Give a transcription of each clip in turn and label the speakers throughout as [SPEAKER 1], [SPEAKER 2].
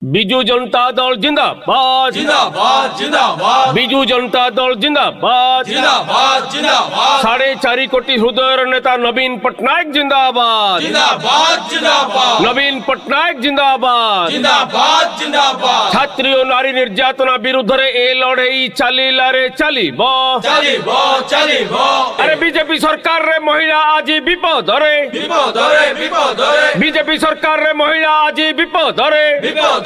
[SPEAKER 1] बिजू जनता दल जिंदाबाद
[SPEAKER 2] जिंदाबाद जिंदाबाद
[SPEAKER 1] बिजू जनता दल जिंदाबाद
[SPEAKER 2] जिंदाबाद जिंदाबाद
[SPEAKER 1] 4.5 कोटी हृदय नेता नवीन पट्टनायक जिंदाबाद
[SPEAKER 2] जिंदाबाद जिंदाबाद
[SPEAKER 1] नवीन पट्टनायक जिंदाबाद
[SPEAKER 2] जिंदाबाद जिंदाबाद
[SPEAKER 1] छात्री और नारी निर्यातना विरुद्ध रे ए लड़ई चलिला रे चलिबो
[SPEAKER 2] चलिबो चलिबो
[SPEAKER 1] अरे बीजेपी सरकार रे महिला आज विपद रे बीजेपी सरकार रे महिला आज विपद रे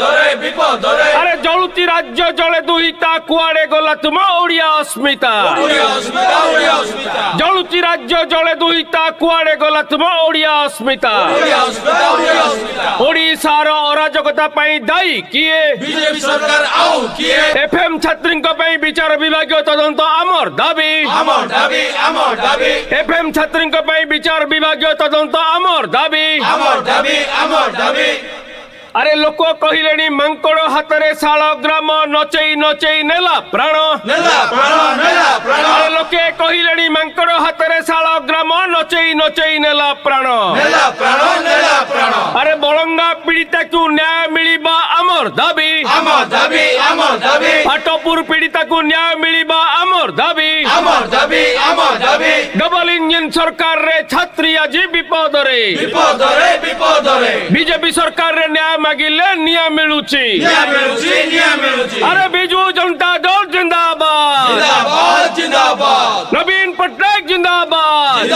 [SPEAKER 2] अरे
[SPEAKER 1] जलुची राज्य जले दुहिता कुआड़े गला तुम ओडिया अस्मिता जलुची राज्य जले दुहिता कुआड़े गला तुम ओडिया अस्मिता ओडिशार अराजकता पई दायी किए
[SPEAKER 2] बीजेपी सरकार आउ किए
[SPEAKER 1] एफएम छात्री विचार विभाग तदंत आमर दाबी एफएम छात्री विचार विभाग तदंत आमर दाबी अरे लोक कहले मांकड़ हाथ में शाल ग्राम नचई नचई नेला प्राण अरे लोके कहले मांकड़ हाथ में शाल ग्राम नचई नचई नेला प्राण अरे बलंगा पीड़िता को न्याय मिलिबा आमर दाबी फाटपुर पीड़िता को न्याय मिलिबा आमर दाबी डबल इंजन सरकार रे छात्री आज विपद रे बीजेपी सरकार रे न्याय मागिले निया मिलुची अरे बिजू जनता दल जिंदाबाद
[SPEAKER 2] जिंदाबाद
[SPEAKER 1] नवीन पट्टनायक जिंदाबाद